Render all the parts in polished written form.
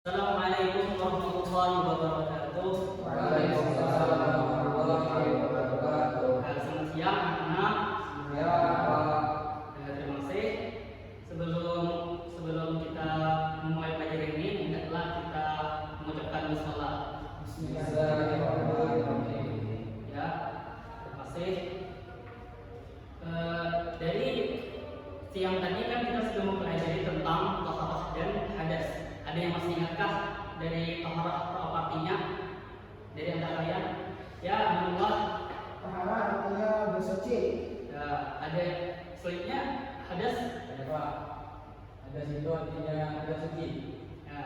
Assalamualaikum warahmatullahi wabarakatuh. Waalaikumsalam warahmatullahi wabarakatuh. Selamat siang anak-anak. Ya, Pak. Terima kasih. Sebelum kita memulai pelajaran ini, hendaklah kita mengucapkan bismillah. Bismillahirrahmanirrahim. Ya, terima kasih. Dari siang tadi kan kita sudah mempelajari tentang taharah dan hadas. Ada yang masih ingatkah dari taharah apa artinya? Dari antara kalian? Ya, alhamdulillah. Taharah artinya bersuci. Ya, ada selanjutnya hadas. Ada, Pak. Hadas itu artinya ada suci. Ya.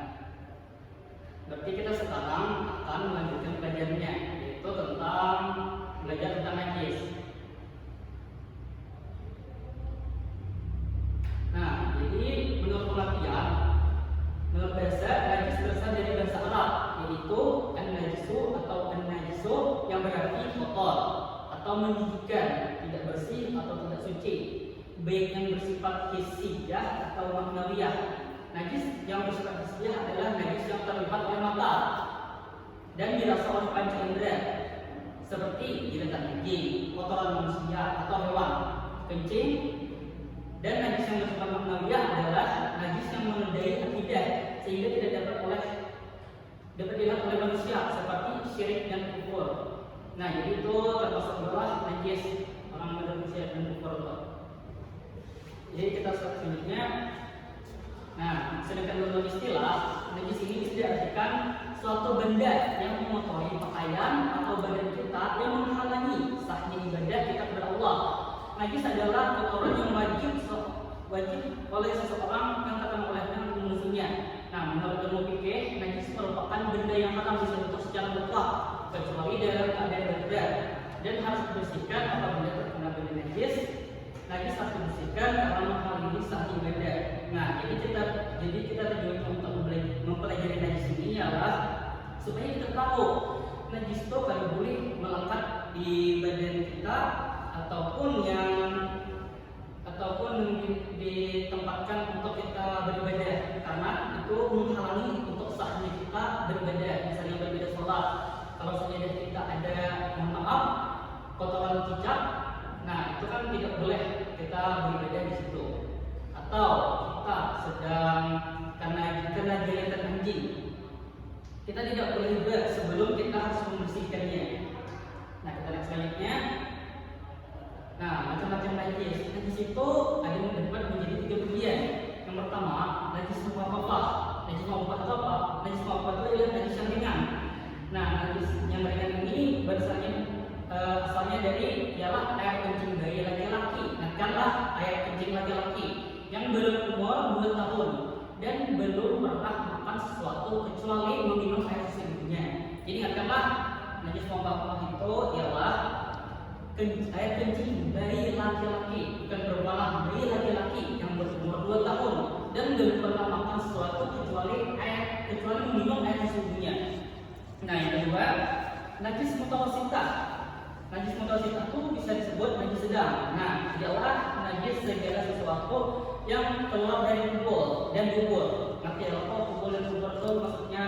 Berarti kita sekarang akan melanjutkan pelajarannya, yaitu tentang belajar tentang najis. Nah, jadi menurut pengertian, menurut bahasa, najis berasal dari bahasa Arab, yaitu an-najisu atau an-najisu yang berarti kotor atau menjijikkan, tidak bersih atau tidak suci, baik yang bersifat hissiyah atau ma'nawiyah. Najis yang bersifat hissiyah adalah najis yang terlihat oleh mata dan dirasa oleh panca indera, seperti jidakan anjing, kotoran manusia atau hewan, kencing. Dan najis yang bersifat ma'nawiyah adalah najis yang menodai akidah sehingga tidak dapat dilihat oleh manusia, seperti syirik dan kufur. Nah, jadi itu termasuk adalah najis orang manusia dan kufur. Jadi kita selanjutnya. Nah, sedangkan dalam istilah najis ini bisa diartikan suatu benda yang mengotori pakaian atau badan kita yang menghalangi sahnya ibadah kita kepada Allah. Najis adalah kotoran yang wajib oleh seseorang yang terkena olehnya musuhnya. Nah, menurut ilmu fikih, najis merupakan benda yang haram disentuh secara mutlak kecuali dalam keadaan darurat dan harus dibersihkan apabila terkena benda najis. Najis harus dibersihkan karena menghalangi sah ibadah. Nah, jadi kita tujuannya untuk mempelajari najis ini ialah supaya kita tahu najis itu kalau boleh melekat di badan kita ataupun ditempatkan untuk kita beribadah, karena itu menghalangi untuk sahnya kita beribadah. Misalnya beribadah sholat, kalau saja kita ada, mohon maaf, kotoran cicak, nah itu kan tidak boleh kita beribadah di situ. Atau kita sedang kena gigitan anjing, kita tidak boleh juga sebelum kita harus membersihkannya. Nah, kita lihat selanjutnya. Nah, macam-macam najis. Najis itu ada yang dapat menjadi 3 bagian. Yang pertama, najis mukhafafah. Najis mukhafafah itu apa? Najis mukhafafah itu adalah najis yang ringan. Nah, najis yang ringan ini asalnya dari ialah air kencing bayi laki-laki. Katakanlah air kencing laki-laki yang belum umur 2 tahun dan belum pernah makan sesuatu kecuali meminum air sesungguhnya. Jadi katakanlah najis mukhafafah itu ialah air kencing bayi laki-laki, bukan perempuan, bayi laki-laki yang berumur 2 tahun dan belum pernah makan sesuatu kecuali meminum air sesungguhnya. Nah, yang kedua, najis mutawasitah. Najis mutawasitah itu bisa disebut najis sedang. Nah, ialah najis segala sesuatu yang keluar dari tubuh dan dubur. Nanti apa tubuh dan dubur itu maksudnya,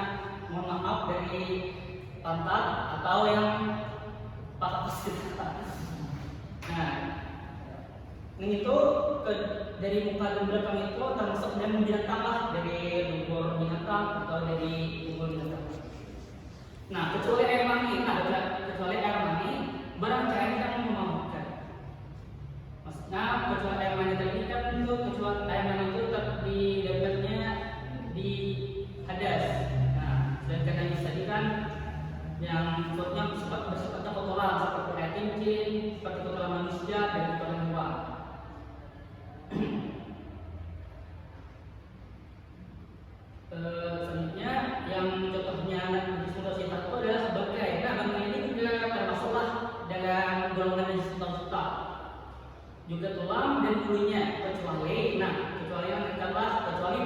mohon maaf, dari pantat atau yang pakas kita. Nah, ini itu dari muka dan belakang itu termasuk dan binatang lah, dari dubur binatang atau dari tubuh binatang. Nah, kecuali air mani, barang cair yang memabukkan. Maksudnya kecuali air mani tadi kan itu, kecuali air mani itu didapatnya di hadas. Nah, sedangkan najis tadi kan yang bersifatnya kotoran seperti air kencing, seperti kotoran manusia dan kotoran hewan. Selanjutnya yang contohnya najis mutawasitah itu adalah bangkai. Nah, bangkai ini juga termasuklah dalam golongan najis mutawasitah. Juga tulang dan bulunya, kecuali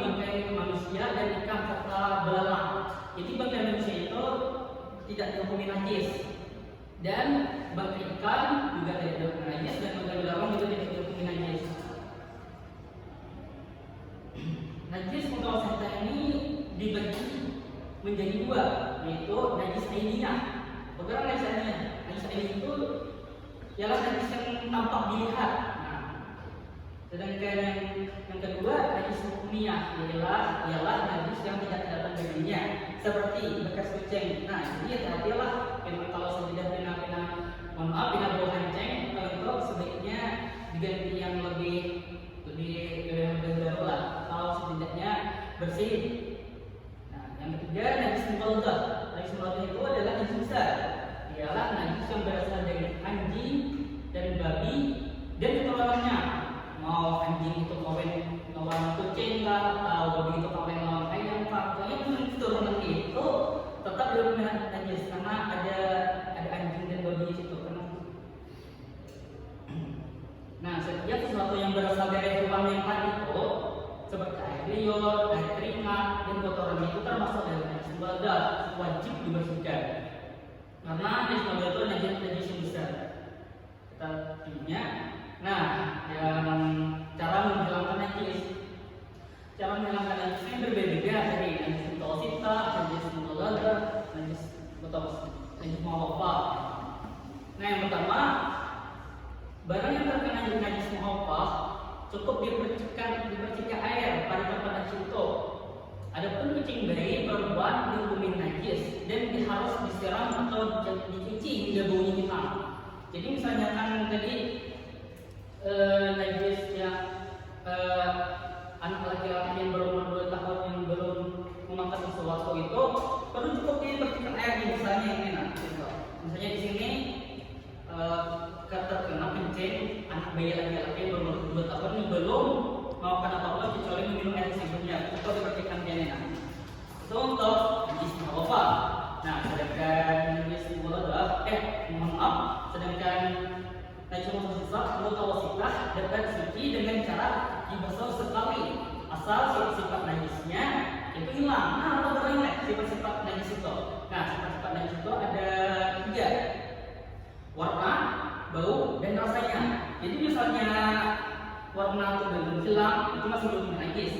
bangkai manusia dan ikan serta belalang. Jadi bangkai manusia itu tidak dihukumi najis, dan bangkai ikan juga tidak dihukumi najis, dan bangkai belalang juga tidak dihukumi najis. Najis mutawasitah ini dibagi menjadi dua, yaitu najis ainiyah. Bagaimana najis ainiyah? Najis ainiyah itu ialah najis yang tampak dilihat. Nah, sedangkan yang kedua najis hukmiyah ialah najis yang tidak kelihatan dagingnya, seperti bekas kucing. Nah, jadi hati-hatilah kalau sudah pina bau hanceng, kalau itu sebaiknya diganti yang lebih baru lah, kalau setidaknya bersih. Nah, yang ketiga najis mughalladhah. Najis mughalladhah itu adalah najis besar. Ialah najis yang berasal dari anjing dan babi dan keturunannya. Mau anjing itu kawan kucing lah, atau babi itu kawan ayam, pokoknya keturunan itu tetap dilakukan najis karena ada anjing dan babi di situ. Nah, setiap sesuatu yang berasal dari hewan yang tadi itu, seperti air liur, air keringat, dan kotoran itu termasuk dari najis mughalladhah, wajib dibersihkan. Karena najis mughalladhah itu najis yang besar. Kita punya. Nah, yang cara menghilangkan najis. Cara menghilangkan najisnya berbeda dari najis mutawasithah, najis mughalladhah, najis muhaffafah. Nah, yang pertama, barang yang terkena najis muhaffaf cukup dipercikkan air pada tempat najis itu. Adapun kucing bayi perempuan dihukumi najis dan harus disiram atau dicuci hingga baunya hilang. Jadi misalnya kan tadi najis yang anak laki-laki yang berumur 2 tahun yang belum memakan sesuatu itu perlu cukup dipercikkan air, misalnya ini misalnya di sini terkena kencing anak bayi laki-laki yang berumur 2 tahun yang belum melakukan apa-apa kecuali minum air sebelumnya, itu dipercikkan dia. Itu untuk najis muhaffaf. Nah, sedangkan najis mughalladhah sedangkan najis mutawasithah dapat suci dengan cara dibasuh sekali asal sifat najisnya itu hilang. Nah, apa berlain sifat-sifat najis itu? Nah, sifat-sifat najis itu ada 3: warna, bau, dan rasanya. Jadi misalnya warna itu belum hilang, itu masih belum najis.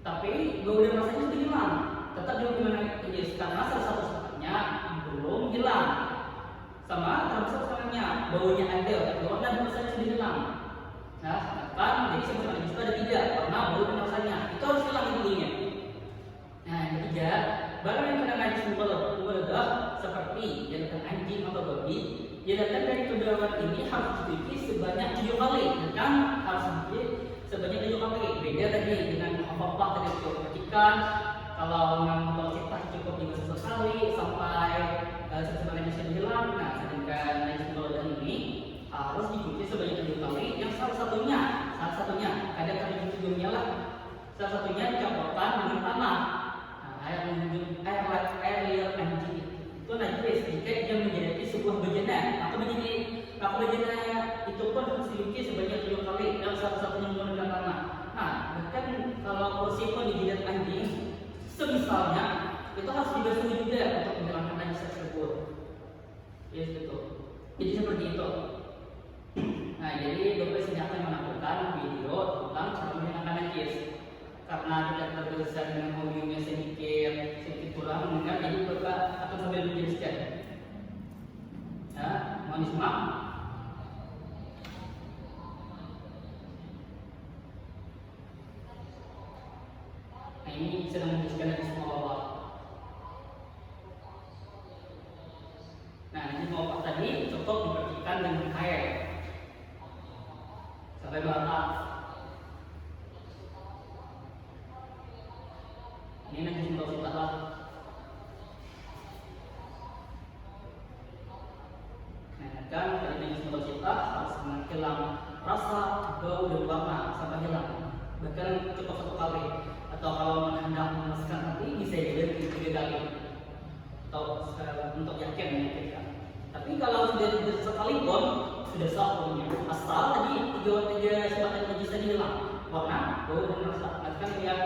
Tapi bau dan rasanya sudah hilang, tetap belum najis karena salah satu sifatnya belum hilang. Sama termasuk salahnya, baunya ada, tapi warna dan rasanya sudah hilang. Nah, kan jadi sifat najis itu ada 3: warna, bau, dan rasanya. Itu harus hilang dulunya. Nah, yang ketiga, barang yang kena najis mughalladhah seperti jadikan anjing atau babi, jadikan dari keberadaan ini harus dicuci sebanyak 7 kali, dan harus dicuci sebanyak 7 kali. Beda tadi dengan muhaffafah tadi cukup percikan, kalau yang mutawasithah cukup dibasuh sekali sampai sifat najisnya hilang. Nah, sedangkan najis mughalladhah ini harus dicuci sebanyak 7 kali, yang salah satunya kadang-kadang juga lah, salah satunya dicampurkan dengan tanah. Air liur anjing itu najis jika dia menjadi sebuah bejana. Maka bejana itu pun harus dicuci sebanyak 7 kali, yang salah satunya menggunakan tanah. Nah, bahkan kalau kursi pun dijilat anjing, semisalnya itu harus dibasuh juga untuk menghilangkan najis tersebut. Yes, betul. Jadi seperti itu. Nah, jadi Bapak sini akan melakukan video tentang cara menghilangkan najis. Karena tidak terbiasa dengan audionya sedikit kurang mendengar, jadi Bapak akan sambil menjelaskan. Ya, mohon disimak. Nah, ini sedang menjelaskan dari semua bawah. Nah, ini bawah tadi cukup dipercikan dengan air sampai merata. Ini najis mutawasithah. Nah, kan dari najis mutawasithah harus menghilang rasa, bau, dan warna sampai hilang. Bahkan cukup 1 kali. Atau kalau hendak memasukkan nanti bisa juga 3 kali. Atau untuk yakin meyakinkan. Tapi kalau sudah sekali pun sudah sah hukumnya. Asal tadi 3 sifat najis tadi hilang: warna, bau, dan rasa. Bahkan ya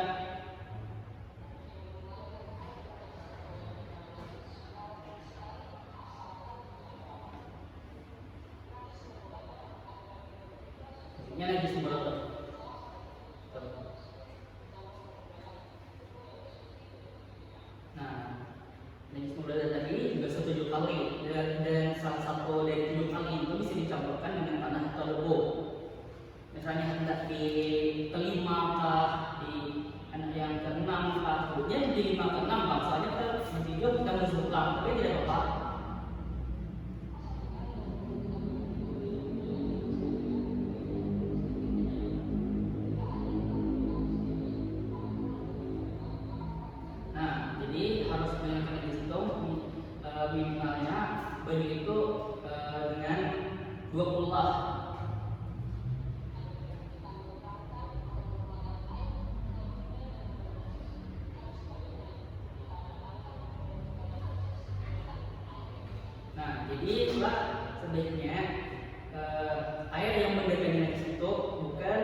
najis mughalladhah. Nah, Najis mudah tadi juga 7 kali, dan salah satu dari 7 kali itu bisa dicampurkan dengan tanah atau lebu. Misalnya hendak di kelima kah, di anak yang keenam kah, kemudian di 5 ke 6 kah, soalnya kita di video kita menunjukkan, tapi tidak apa-apa. Nah, jadi harus mengingatkan di situ minimalnya baju itu dengan 20 lah. Nah, jadi itulah sebaiknya air yang mendatangi najis itu bukan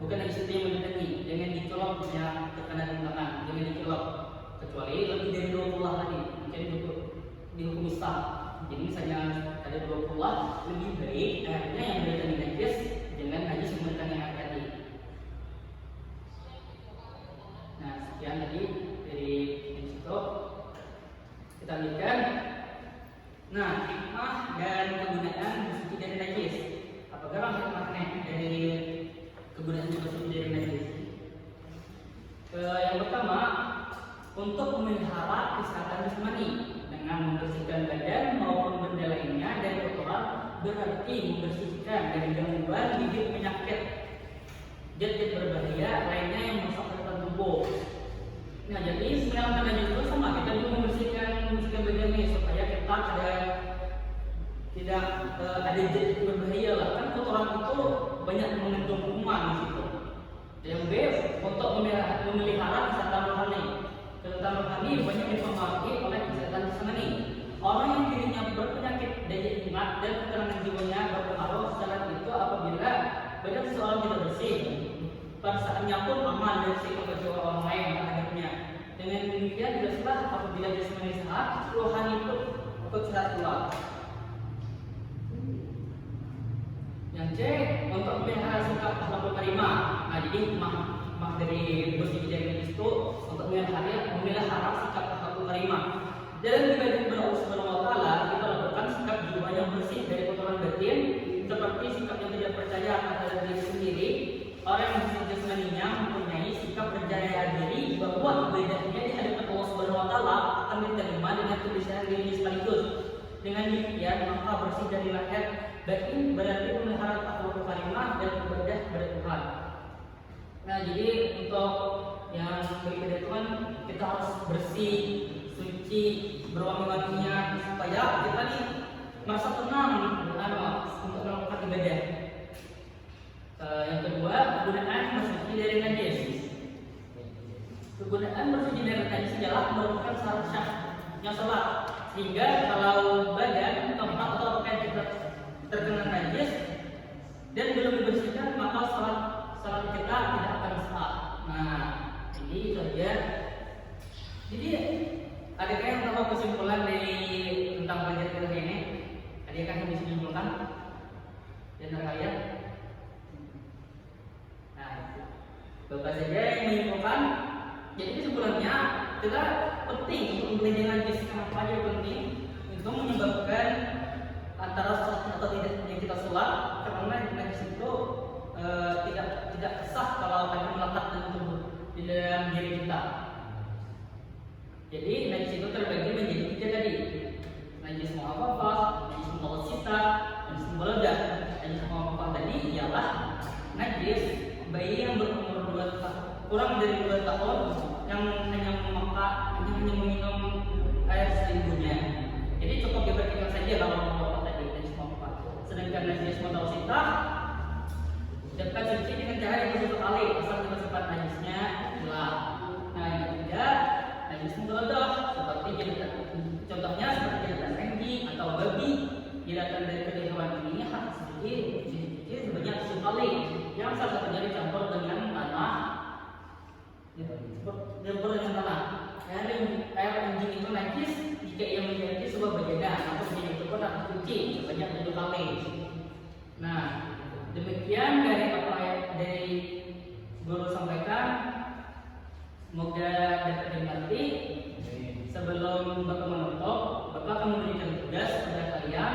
najis itu yang mendatangi, jangan dicolok yang terkena di tangan, jangan dicolok kecuali lebih dari 20 lah tadi, mungkin dihukum Islam. Jadi misalnya ada 20 lah, lebih baik airnya yang mendatangi najis jangan najis yang mendatangi air tadi. Nah, sekian tadi dari situ kita lihat. Nah, hikmah dan kegunaan bersuci dari najis. Apakah hikmahnya dari kegunaan bersuci dari najis? Yang pertama, untuk memelihara kesehatan jasmani dengan membersihkan badan maupun benda lainnya dari kotoran, berarti membersihkan dari gangguan bibit penyakit zat-zat berbahaya lainnya yang merusak tubuh. Nah, jadi menyelamatkan najis itu sama kita juga membersihkan badan ini supaya kita tidak ada zat berbahaya lah. Kan kotoran itu banyak mengandung kuman di situ. Yang B, untuk memelihara kesehatan rohani. Kesehatan rohani banyak dipengaruhi oleh kesehatan jasmani. Orang yang dirinya berpenyakit daya ingat dan keterangan jiwanya berpengaruh secara itu apabila badan seseorang tidak bersih. Perasaannya pun aman dari sikap jiwa orang lain terhadapnya. Dengan demikian jelaslah apabila jasmani sehat, rohani pun ikut sehat pula. Yang C, untuk memelihara sikap akhlakul karimah. Nah, jadi hikmah dari bersih dari najis itu untuk memelihara sikap akhlakul karimah. Dalam ibadah kepada Allah Subhanahu wa taala, kita lakukan sikap jiwa yang bersih dari kotoran batin, seperti sikap yang tidak percaya terhadap diri sendiri. Orang yang bersih jasmaninya mempunyai sikap percaya diri bahwa ibadahnya di hadapan Allah Subhanahu wa taala akan diterima dengan kebersihan diri sekaligus. Dengan demikian, maka bersih dari lahir batin berarti memelihara akhlakul karimah dan ibadah kepada Tuhan. Nah, jadi untuk yang beribadah Tuhan kita harus bersih, suci, berwangi-wanginya supaya kita nih merasa tenang untuk melakukan ibadah. Yang kedua, kegunaan bersuci dari najis. Kegunaan bersuci dari najis adalah merupakan syarat syahnya salat, sehingga kalau badan, tempat atau pakaian kita terkena najis dan belum dibersihkan, maka salat kita tidak akan sah. Nah, ini saja. Jadi, adakah yang tahu kesimpulan dari tentang pelajaran kita ini? Adakah yang bisa disimpulkan di antara kalian? Nah, bapak saja yang menyimpulkan. Jadi kesimpulannya kita penting untuk mempelajari najis. Kenapa aja penting? Itu menyebabkan antara sholat atau tidaknya kita sholat, karena najis itu tidak sah kalau hanya melekat di dalam diri kita. Jadi najis itu terbagi menjadi 3 tadi. Najis mu'affafah, najis mutawassithah, najis mubalaghah. Najis mu'affafah tadi ialah najis bayi yang berumur 2 tahun, kurang dari 2 tahun yang hanya meminum air seibunya. Jadi cukup diperhatikan saja kalau mu'affafah tadi, najis mu'affafah. Sedangkan najis mutawassithah dapat suci dengan cara yang bersatu kali asal kita sempat najisnya hilang. Nah, yang ketiga najis mubalaghah, seperti contohnya seperti jilatan anjing atau babi. Jilatan dari kedua hewan ini harus dicuci sebanyak 10 kali, yang salah satunya dicampur dengan tanah. Dicampur dengan tanah. Air anjing itu najis jika ia menjadi sebuah bejadah, maka bejadah itu pun harus dicuci sebanyak 7 kali. Nah, demikian dari apa yang dari guru sampaikan. Semoga dapat dimengerti. sebelum Bapak menutup, Bapak akan memberikan tugas kepada kalian.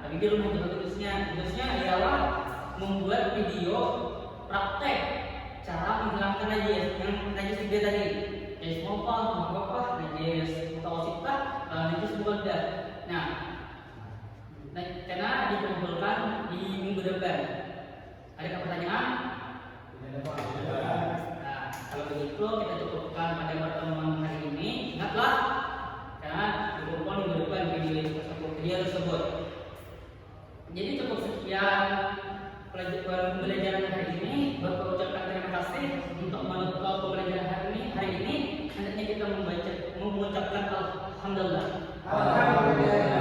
Tapi di rumah juga tugasnya adalah membuat video praktek cara menghilangkan najis yang najis 3 tadi, najis mumpah, mumpah, najis mutawasitah, najis muqaddah. Nah, karena dikumpulkan di minggu depan. Ada pertanyaan? Nah, kalau begitu kita cukupkan pada pertemuan hari ini. Ingatlah, karena dikumpul minggu depan video tersebut. Jadi cukup sekian pembelajaran hari ini. Bapak ucapkan terima kasih untuk menutup pembelajaran hari ini. Hendaknya kita mengucapkan alhamdulillah. Alhamdulillah.